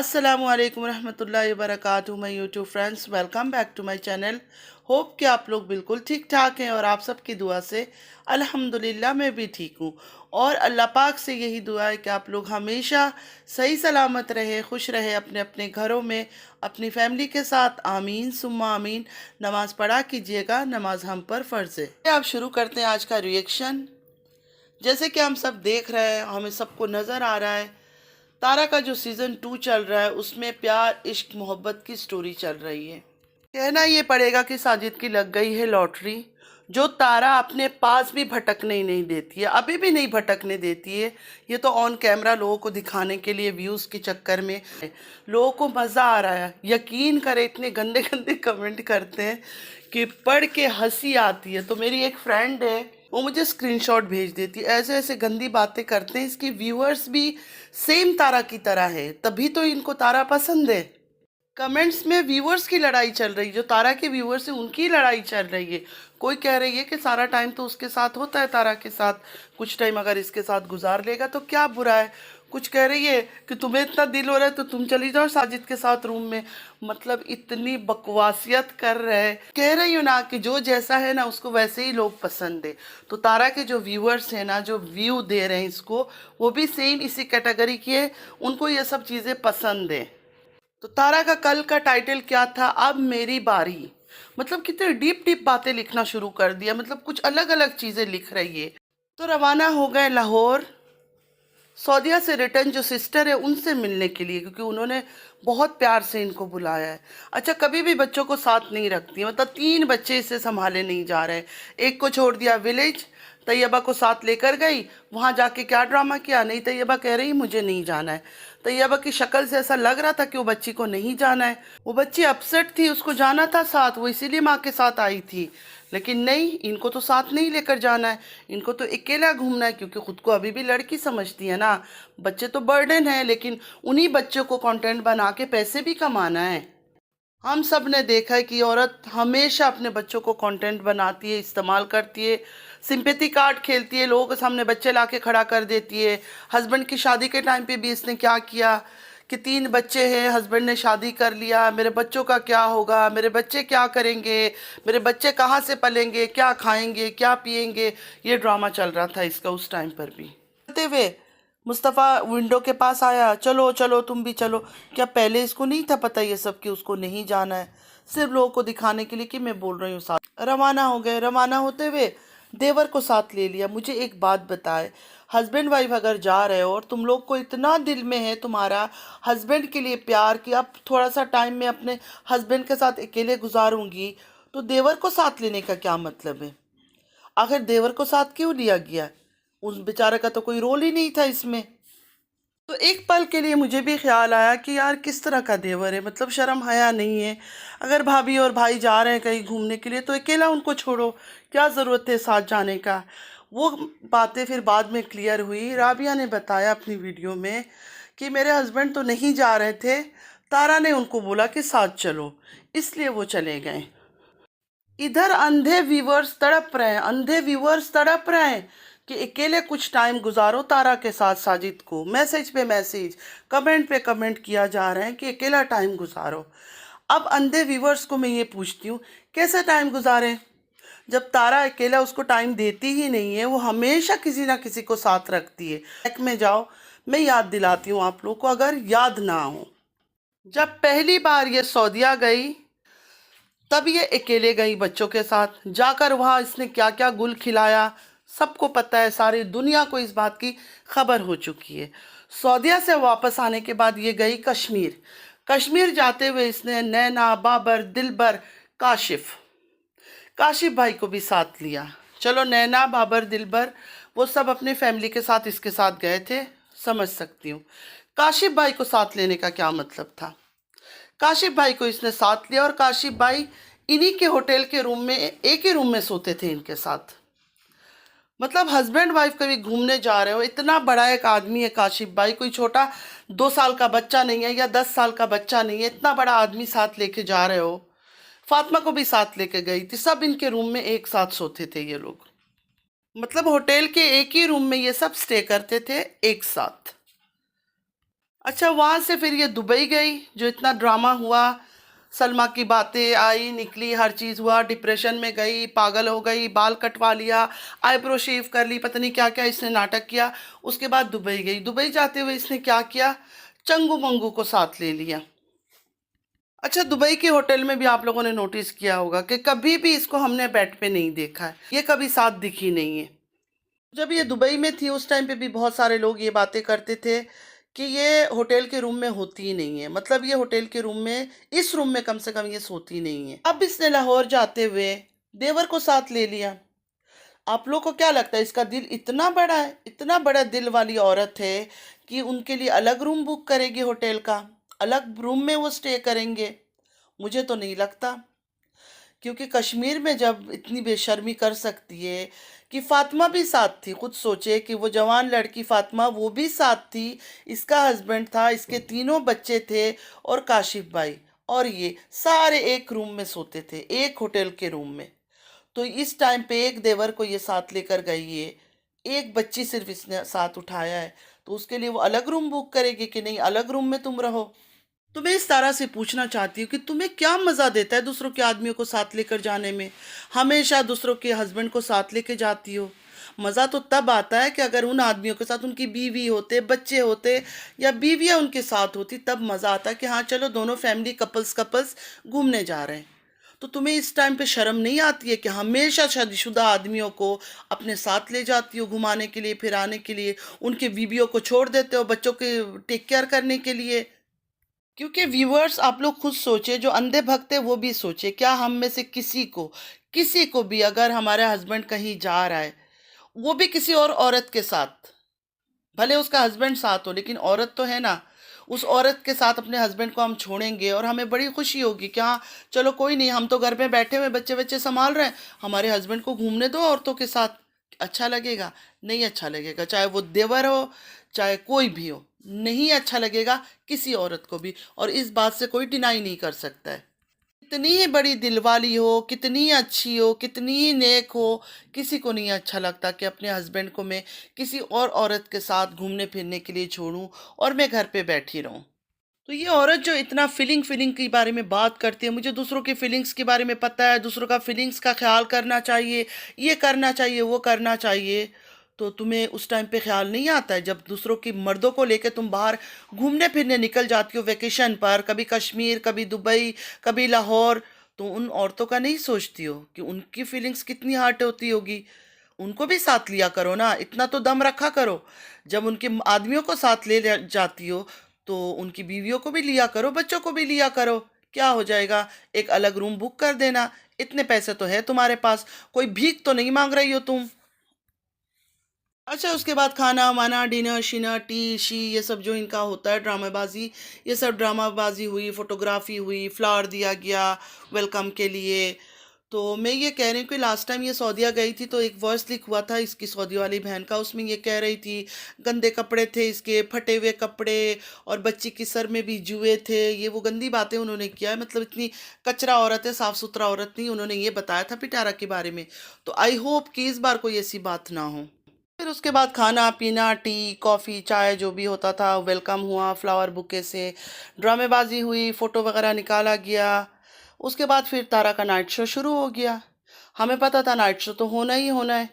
अस्सलामु अलैकुम रहमतुल्लाहि व बरकातुहू my YouTube friends, welcome back to my channel. Hope कि आप लोग बिल्कुल ठीक ठाक हैं और आप सबकी दुआ से अल्हम्दुलिल्लाह मैं भी ठीक हूँ। और अल्लाह पाक से यही दुआ है कि आप लोग हमेशा सही सलामत रहे, खुश रहे अपने अपने घरों में अपनी फैमिली के साथ। आमीन सुम्मा आमीन। नमाज़ पढ़ा कीजिएगा, नमाज हम पर फ़र्ज़ है। आप शुरू करते हैं आज का रिएक्शन। जैसे कि हम सब देख रहे हैं, हमें सबको नज़र आ रहा है, तारा का जो सीज़न 2 चल रहा है उसमें प्यार इश्क मोहब्बत की स्टोरी चल रही है। कहना ये पड़ेगा कि साजिद की लग गई है लॉटरी, जो तारा अपने पास भी भटकने ही नहीं देती है, अभी भी नहीं भटकने देती है। ये तो ऑन कैमरा लोगों को दिखाने के लिए, व्यूज़ के चक्कर में लोगों को मज़ा आ रहा है। यकीन करें, इतने गंदे गंदे कमेंट करते हैं कि पढ़ के हंसी आती है। तो मेरी एक फ्रेंड है, वो मुझे स्क्रीनशॉट भेज देती है, ऐसे ऐसे गंदी बातें करते हैं। इसके व्यूअर्स भी सेम तारा की तरह है, तभी तो इनको तारा पसंद है। कमेंट्स में व्यूअर्स की लड़ाई चल रही है, जो तारा के व्यूअर्स हैं उनकी लड़ाई चल रही है। कोई कह रही है कि सारा टाइम तो उसके साथ होता है, तारा के साथ, कुछ टाइम अगर इसके साथ गुजार लेगा तो क्या बुरा है। कुछ कह रही है कि तुम्हें इतना दिल हो रहा है तो तुम चली जाओ साजिद के साथ रूम में। मतलब इतनी बकवासियत कर रहे हैं। कह रही हूँ ना कि जो जैसा है ना उसको वैसे ही लोग पसंद है। तो तारा के जो व्यूअर्स हैं ना, जो व्यू दे रहे हैं इसको, वो भी सेम इसी कैटेगरी की है, उनको ये सब चीज़ें पसंद है। तो तारा का कल का टाइटल क्या था, अब मेरी बारी। मतलब कितने डीप डीप बातें लिखना शुरू कर दिया, मतलब कुछ अलग अलग चीज़ें लिख रही है। तो रवाना हो गए लाहौर, सऊदीया से रिटर्न जो सिस्टर है उनसे मिलने के लिए, क्योंकि उन्होंने बहुत प्यार से इनको बुलाया है। अच्छा, कभी भी बच्चों को साथ नहीं रखती, मतलब 3 बच्चे इसे संभाले नहीं जा रहे। एक को छोड़ दिया विलेज, तैयबा को साथ लेकर गई, वहाँ जाके क्या ड्रामा किया। नहीं, तैयबा कह रही मुझे नहीं जाना है। तैयबा की शक्ल से ऐसा लग रहा था कि वो बच्ची को नहीं जाना है। वो बच्ची अपसेट थी, उसको जाना था साथ, वो इसीलिए माँ के साथ आई थी। लेकिन नहीं, इनको तो साथ नहीं लेकर जाना है, इनको तो अकेला घूमना है, क्योंकि खुद को अभी भी लड़की समझती है ना। बच्चे तो बर्डन है, लेकिन उन्हीं बच्चों को कंटेंट बना के पैसे भी कमाना है। हम सब ने देखा है कि औरत हमेशा अपने बच्चों को कंटेंट बनाती है, इस्तेमाल करती है, सिंपैथी कार्ड खेलती है, लोगों के सामने बच्चे लाके खड़ा कर देती है। हस्बैंड की शादी के टाइम पे भी इसने क्या किया कि 3 बच्चे हैं, हस्बैंड ने शादी कर लिया, मेरे बच्चों का क्या होगा, मेरे बच्चे क्या करेंगे, मेरे बच्चे कहाँ से पलेंगे, क्या खाएंगे, क्या पिएंगे। ये ड्रामा चल रहा था इसका उस टाइम पर भी। करते हुए मुस्तफ़ा विंडो के पास आया, चलो चलो तुम भी चलो। क्या पहले इसको नहीं था पता ये सब कि उसको नहीं जाना है, सिर्फ लोगों को दिखाने के लिए कि मैं बोल रही हूँ साथ। रवाना हो गए, रवाना होते हुए देवर को साथ ले लिया। मुझे एक बात बताए, हस्बैंड वाइफ अगर जा रहे हो और तुम लोग को इतना दिल में है तुम्हारा हस्बैंड के लिए प्यार कि अब थोड़ा सा टाइम मैं अपने हस्बैंड के साथ अकेले गुजारूंगी, तो देवर को साथ लेने का क्या मतलब है। आखिर देवर को साथ क्यों लिया गया, उस बेचारे का तो कोई रोल ही नहीं था इसमें। तो एक पल के लिए मुझे भी ख्याल आया कि यार किस तरह का देवर है, मतलब शर्म हया नहीं है। अगर भाभी और भाई जा रहे हैं कहीं घूमने के लिए तो अकेला उनको छोड़ो, क्या ज़रूरत है साथ जाने का। वो बातें फिर बाद में क्लियर हुई। राबिया ने बताया अपनी वीडियो में कि मेरे हस्बैंड तो नहीं जा रहे थे, तारा ने उनको बोला कि साथ चलो, इसलिए वो चले गए। इधर अंधे व्यूवर्स तड़प रहे हैं, अंधे व्यूवर्स तड़प रहे हैं कि अकेले कुछ टाइम गुजारो तारा के साथ। साजिद को मैसेज पे मैसेज, कमेंट पे कमेंट किया जा रहा है कि अकेला टाइम गुजारो। अब अंधे व्यूवर्स को मैं ये पूछती हूँ, कैसे टाइम गुजारें जब तारा अकेला उसको टाइम देती ही नहीं है। वो हमेशा किसी ना किसी को साथ रखती है। बैक में जाओ, मैं याद दिलाती हूँ आप लोग को अगर याद ना हो। जब पहली बार ये सऊदीया गई तब ये अकेले गई बच्चों के साथ। जाकर वहाँ इसने क्या क्या गुल खिलाया सबको पता है, सारी दुनिया को इस बात की खबर हो चुकी है। सऊदीया से वापस आने के बाद ये गई कश्मीर। कश्मीर जाते हुए इसने नैना, बाबर, दिलबर, काशिफ, काशिफ भाई को भी साथ लिया। चलो नैना, बाबर, दिलबर वो सब अपने फैमिली के साथ इसके साथ गए थे, समझ सकती हूँ। काशिफ भाई को साथ लेने का क्या मतलब था। काशिफ भाई को इसने साथ लिया और काशिफ भाई इन्हीं के होटल के रूम में, एक ही रूम में सोते थे इनके साथ। मतलब हस्बैंड वाइफ कभी घूमने जा रहे हो, इतना बड़ा एक आदमी है काशिफ भाई, कोई छोटा 2 साल का बच्चा नहीं है या 10 साल का बच्चा नहीं है, इतना बड़ा आदमी साथ लेके जा रहे हो। फातिमा को भी साथ लेके गई थी, सब इनके रूम में एक साथ सोते थे ये लोग। मतलब होटल के एक ही रूम में ये सब स्टे करते थे एक साथ। अच्छा, वहाँ से फिर ये दुबई गई, जो इतना ड्रामा हुआ, सलमा की बातें आई निकली, हर चीज़ हुआ, डिप्रेशन में गई, पागल हो गई, बाल कटवा लिया, आईब्रो शेव कर ली, पता नहीं क्या क्या इसने नाटक किया। उसके बाद दुबई गई, दुबई जाते हुए इसने क्या किया, चंगू मंगू को साथ ले लिया। अच्छा, दुबई के होटल में भी आप लोगों ने नोटिस किया होगा कि कभी भी इसको हमने बेड पे नहीं देखा है, ये कभी साथ दिखी नहीं है। जब ये दुबई में थी उस टाइम पे भी बहुत सारे लोग ये बातें करते थे कि ये होटल के रूम में होती ही नहीं है, मतलब ये होटल के रूम में, इस रूम में कम से कम ये सोती नहीं है। अब इसने लाहौर जाते हुए देवर को साथ ले लिया। आप लोग को क्या लगता है इसका दिल इतना बड़ा है, इतना बड़ा दिल वाली औरत है कि उनके लिए अलग रूम बुक करेगी होटल का, अलग रूम में वो स्टे करेंगे? मुझे तो नहीं लगता। क्योंकि कश्मीर में जब इतनी बेशर्मी कर सकती है कि फातिमा भी साथ थी, खुद सोचे कि वो जवान लड़की फातिमा वो भी साथ थी, इसका हस्बैंड था, इसके तीनों बच्चे थे और काशिफ भाई, और ये सारे एक रूम में सोते थे, एक होटल के रूम में। तो इस टाइम पे एक देवर को ये साथ लेकर गई है, एक बच्ची सिर्फ इसने साथ उठाया है, तो उसके लिए वो अलग रूम बुक करेगी कि नहीं अलग रूम में तुम रहो? तो मैं इस तरह से पूछना चाहती हूँ कि तुम्हें क्या मज़ा देता है दूसरों के आदमियों को साथ लेकर जाने में? हमेशा दूसरों के हस्बैंड को साथ लेके जाती हो। मज़ा तो तब आता है कि अगर उन आदमियों के साथ उनकी बीवी होते, बच्चे होते, या बीवियाँ उनके साथ होती, तब मज़ा आता कि हाँ चलो दोनों फैमिली कपल्स कपल्स घूमने जा रहे हैं। तो तुम्हें इस टाइम पे शर्म नहीं आती है कि हमेशा शादीशुदा आदमियों को अपने साथ ले जाती हो घुमाने के लिए, फिराने के लिए, उनके बीवियों को छोड़ देते हो बच्चों के टेक केयर करने के लिए? क्योंकि व्यूअर्स, आप लोग खुद सोचे, जो अंधे भक्त है वो भी सोचे, क्या हम में से किसी को भी अगर हमारा हस्बैंड कहीं जा रहा है, वो भी किसी और औरत के साथ, भले उसका हस्बैंड साथ हो लेकिन औरत तो है ना, उस औरत के साथ अपने हस्बैंड को हम छोड़ेंगे और हमें बड़ी खुशी होगी कि हाँ चलो कोई नहीं, हम तो घर में बैठे हुए बच्चे बच्चे संभाल रहे हैं, हमारे हस्बैंड को घूमने दो औरतों के साथ। अच्छा लगेगा? नहीं अच्छा लगेगा, चाहे वो देवर हो, चाहे कोई भी हो, नहीं अच्छा लगेगा किसी औरत को भी, और इस बात से कोई डिनाई नहीं कर सकता है। कितनी ही बड़ी दिलवाली हो, कितनी अच्छी हो, कितनी ही नेक हो, किसी को नहीं अच्छा लगता कि अपने हस्बैंड को मैं किसी और औरत के साथ घूमने फिरने के लिए छोड़ूं और मैं घर पे बैठी रहूं। तो ये औरत जो इतना फीलिंग फीलिंग के बारे में बात करती है, मुझे दूसरों के फीलिंग्स के बारे में पता है, दूसरों का फीलिंग्स का ख्याल करना चाहिए, ये करना चाहिए, वो करना चाहिए, तो तुम्हें उस टाइम पे ख्याल नहीं आता है जब दूसरों की मर्दों को लेकर तुम बाहर घूमने फिरने निकल जाती हो वेकेशन पर, कभी कश्मीर, कभी दुबई, कभी लाहौर, तो उन औरतों का नहीं सोचती हो कि उनकी फीलिंग्स कितनी हार्ट होती होगी? उनको भी साथ लिया करो ना, इतना तो दम रखा करो। जब उनके आदमियों को साथ जाती हो तो उनकी बीवियों को भी लिया करो, बच्चों को भी लिया करो। क्या हो जाएगा, एक अलग रूम बुक कर देना, इतने पैसे तो है तुम्हारे पास, कोई भीख तो नहीं मांग रही हो तुम। अच्छा, उसके बाद खाना वाना, डिनर शिनर, टी शी, ये सब जो इनका होता है ड्रामाबाजी, ये सब ड्रामाबाजी हुई, फोटोग्राफी हुई, फ्लावर दिया गया वेलकम के लिए। तो मैं ये कह रही हूँ कि लास्ट टाइम ये सऊदीया गई थी तो एक वॉइस लिख हुआ था इसकी सऊदी वाली बहन का, उसमें ये कह रही थी गंदे कपड़े थे इसके, फटे हुए कपड़े, और बच्ची की सर में भी जुए थे, ये वो गंदी बातें उन्होंने किया है, मतलब इतनी कचरा औरत है, साफ़ सुथरा औरत नहीं, उन्होंने ये बताया था पिटारा के बारे में। तो आई होप कि इस बार कोई ऐसी बात ना हो। फिर उसके बाद खाना पीना, टी कॉफ़ी चाय जो भी होता था, वेलकम हुआ फ्लावर बुके से, ड्रामेबाजी हुई, फ़ोटो वगैरह निकाला गया। उसके बाद फिर तारा का नाइट शो शुरू हो गया। हमें पता था नाइट शो तो होना ही होना है।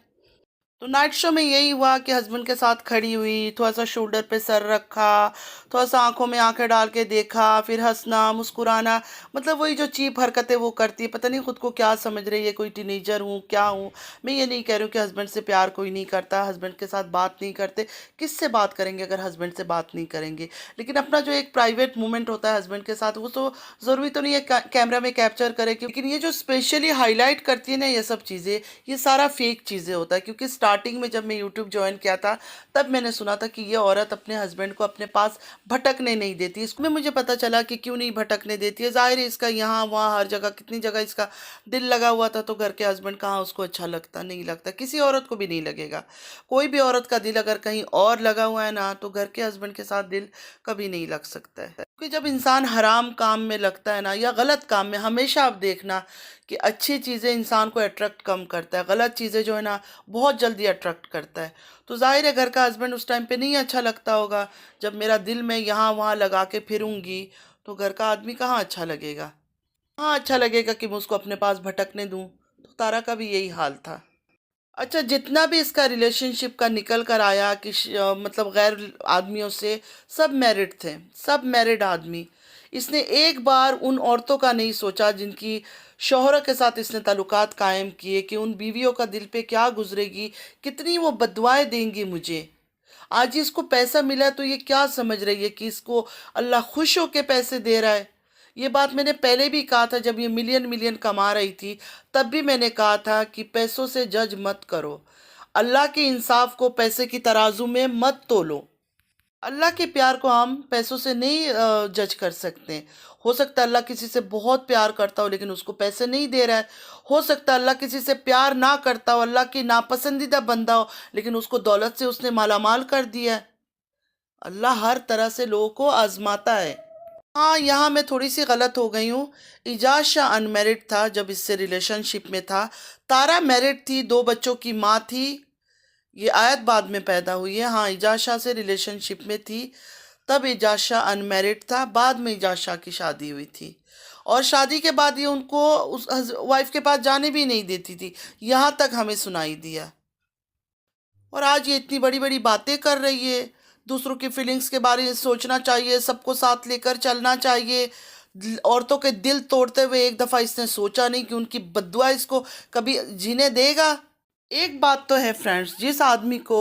तो नाइट शो में यही हुआ कि हस्बैंड के साथ खड़ी हुई, थोड़ा सा शोल्डर पे सर रखा, थोड़ा सा आंखों में आंखें डाल के देखा, फिर हंसना मुस्कुराना, मतलब वही जो चीप हरकतें वो करती है, पता नहीं खुद को क्या समझ रही है, कोई टीनेजर हूँ क्या हूँ। मैं ये नहीं कह रही हूँ कि हस्बैंड से प्यार कोई नहीं करता, हस्बैंड के साथ बात नहीं करते, किससे बात करेंगे अगर हस्बैंड से बात नहीं करेंगे, लेकिन अपना जो एक प्राइवेट मोमेंट होता है हस्बैंड के साथ, वो तो ज़रूरी तो नहीं है कैमरा में कैप्चर करे, लेकिन ये जो स्पेशली हाईलाइट करती है ना ये सब चीज़ें, ये सारा फेक चीज़ें होता है। क्योंकि स्टार्टिंग में जब मैं यूट्यूब ज्वाइन किया था तब मैंने सुना था कि ये औरत अपने हस्बैंड को अपने पास भटकने नहीं देती, इसमें मुझे पता चला कि क्यों नहीं भटकने देती है, जाहिर है इसका यहाँ वहाँ हर जगह कितनी जगह इसका दिल लगा हुआ था, तो घर के हस्बैंड कहाँ उसको अच्छा लगता, नहीं लगता, किसी औरत को भी नहीं लगेगा। कोई भी औरत का दिल अगर कहीं और लगा हुआ है ना, तो घर के हस्बैंड के साथ दिल कभी नहीं लग सकता है। क्योंकि जब इंसान हराम काम में लगता है ना, या गलत काम में, हमेशा आप देखना कि अच्छी चीज़ें इंसान को अट्रैक्ट कम करता है, गलत चीज़ें जो है ना बहुत जल्दी जल्दी अट्रैक्ट करता है। तो जाहिर है घर का हस्बैंड उस टाइम पे नहीं अच्छा लगता होगा। जब मेरा दिल मैं यहाँ वहाँ लगा के फिरूंगी तो घर का आदमी कहाँ अच्छा लगेगा। हाँ, अच्छा लगेगा कि मैं उसको अपने पास भटकने दूँ। तो तारा का भी यही हाल था। अच्छा, जितना भी इसका रिलेशनशिप का निकल कर आया कि मतलब गैर आदमियों से, सब मैरिड थे, सब मैरिड आदमी। इसने एक बार उन औरतों का नहीं सोचा जिनकी शौहरों के साथ इसने ताल्लुकात कायम किए कि उन बीवियों का दिल पे क्या गुजरेगी, कितनी वो बददुआएं देंगी मुझे। आज इसको पैसा मिला है तो ये क्या समझ रही है कि इसको अल्लाह खुश होके पैसे दे रहा है। ये बात मैंने पहले भी कहा था, जब ये मिलियन मिलियन कमा रही थी तब भी मैंने कहा था कि पैसों से जज मत करो, अल्लाह के इंसाफ को पैसे की तराजू में मत तोलो। अल्लाह के प्यार को हम पैसों से नहीं जज कर सकते। हो सकता है अल्लाह किसी से बहुत प्यार करता हो लेकिन उसको पैसे नहीं दे रहा है। हो सकता है अल्लाह किसी से प्यार ना करता हो, अल्लाह की नापसंदीदा बंदा हो, लेकिन उसको दौलत से उसने मालामाल कर दिया है। अल्लाह हर तरह से लोगों को आजमाता है। हाँ, यहाँ मैं थोड़ी सी गलत हो गई हूँ। इजाज शाह अनमेरिड था जब इससे रिलेशनशिप में था। तारा मैरिड थी, 2 बच्चों की माँ थी। ये आयत बाद में पैदा हुई है। हाँ, इजाज शाह से रिलेशनशिप में थी, तब इजाज शाह अनमेरिड था। बाद में इजाज शाह की शादी हुई थी और शादी के बाद ये उनको उस वाइफ के पास जाने भी नहीं देती थी, यहाँ तक हमें सुनाई दिया। और आज ये इतनी बड़ी बड़ी बातें कर रही है। दूसरों की फीलिंग्स के बारे में सोचना चाहिए, सबको साथ लेकर चलना चाहिए। औरतों के दिल तोड़ते हुए एक दफ़ा इसने सोचा नहीं कि उनकी बद्दुआ इसको कभी जीने देगा। एक बात तो है फ्रेंड्स, जिस आदमी को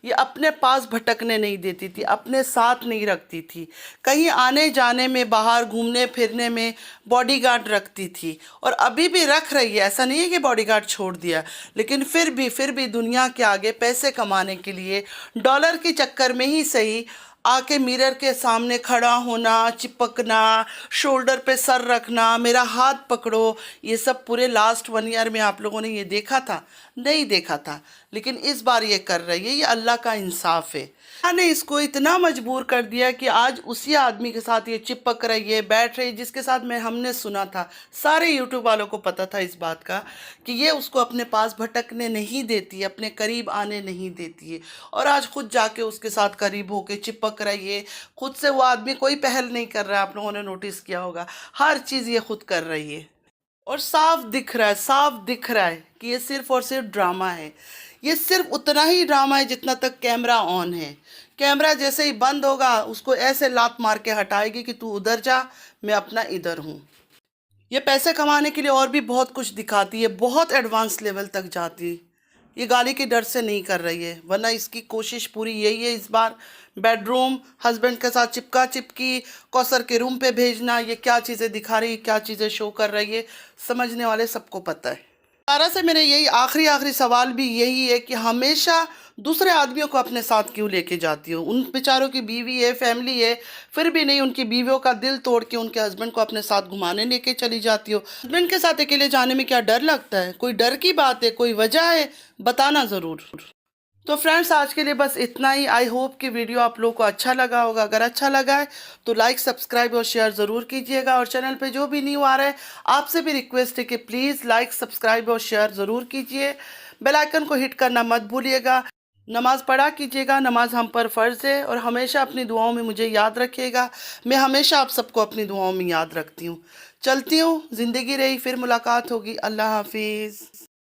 ये अपने पास भटकने नहीं देती थी, अपने साथ नहीं रखती थी, कहीं आने जाने में, बाहर घूमने फिरने में बॉडीगार्ड रखती थी और अभी भी रख रही है, ऐसा नहीं है कि बॉडीगार्ड छोड़ दिया, लेकिन फिर भी दुनिया के आगे पैसे कमाने के लिए डॉलर के चक्कर में ही सही आके मिरर के सामने खड़ा होना, चिपकना, शोल्डर पे सर रखना, मेरा हाथ पकड़ो, ये सब पूरे लास्ट 1 ईयर में आप लोगों ने ये देखा था? नहीं देखा था, लेकिन इस बार ये कर रही है। ये अल्लाह का इंसाफ है। अल्लाह ने इसको इतना मजबूर कर दिया कि आज उसी आदमी के साथ ये चिपक रही है, बैठ रही है, जिसके साथ में हमने सुना था, सारे यूट्यूब वालों को पता था इस बात का कि ये उसको अपने पास भटकने नहीं देती है, अपने करीब आने नहीं देती है। और आज खुद जाके उसके साथ करीब होके चिपक रही है। खुद से वो आदमी कोई पहल नहीं कर रहा है, आप लोगों ने नोटिस किया होगा, हर चीज़ ये खुद कर रही है। और साफ दिख रहा है, साफ दिख रहा है कि ये सिर्फ और सिर्फ ड्रामा है। ये सिर्फ उतना ही ड्रामा है जितना तक कैमरा ऑन है। कैमरा जैसे ही बंद होगा उसको ऐसे लात मार के हटाएगी कि तू उधर जा, मैं अपना इधर हूँ। ये पैसे कमाने के लिए और भी बहुत कुछ दिखाती है, बहुत एडवांस लेवल तक जाती है। ये गाली के डर से नहीं कर रही है, वरना इसकी कोशिश पूरी यही है इस बार। बेडरूम, हस्बैंड के साथ चिपका चिपकी, कौसर के रूम पे भेजना, ये क्या चीज़ें दिखा रही है, क्या चीज़ें शो कर रही है, समझने वाले सबको पता है। सारा से मेरे यही आखिरी सवाल भी यही है कि हमेशा दूसरे आदमियों को अपने साथ क्यों लेके जाती हो? उन बेचारों की बीवी है, फैमिली है, फिर भी नहीं उनकी बीवियों का दिल तोड़ के उनके हस्बैंड को अपने साथ घुमाने लेके चली जाती हो। हस्बैंड के साथ अकेले जाने में क्या डर लगता है? कोई डर की बात है, कोई वजह है? बताना ज़रूर। तो फ्रेंड्स, आज के लिए बस इतना ही। आई होप कि वीडियो आप लोगों को अच्छा लगा होगा। अगर अच्छा लगा है तो लाइक, सब्सक्राइब और शेयर ज़रूर कीजिएगा। और चैनल पे जो भी न्यू आ रहा है, आपसे भी रिक्वेस्ट है कि प्लीज़ लाइक, सब्सक्राइब और शेयर ज़रूर कीजिए। बेल आइकन को हिट करना मत भूलिएगा। नमाज़ पढ़ा कीजिएगा, नमाज हम पर फ़र्ज़ है। और हमेशा अपनी दुआओं में मुझे याद रखिएगा। मैं हमेशा आप सबको अपनी दुआओं में याद रखती हूँ। चलती हूँ, ज़िंदगी रही, फिर मुलाकात होगी। अल्लाह हाफिज़।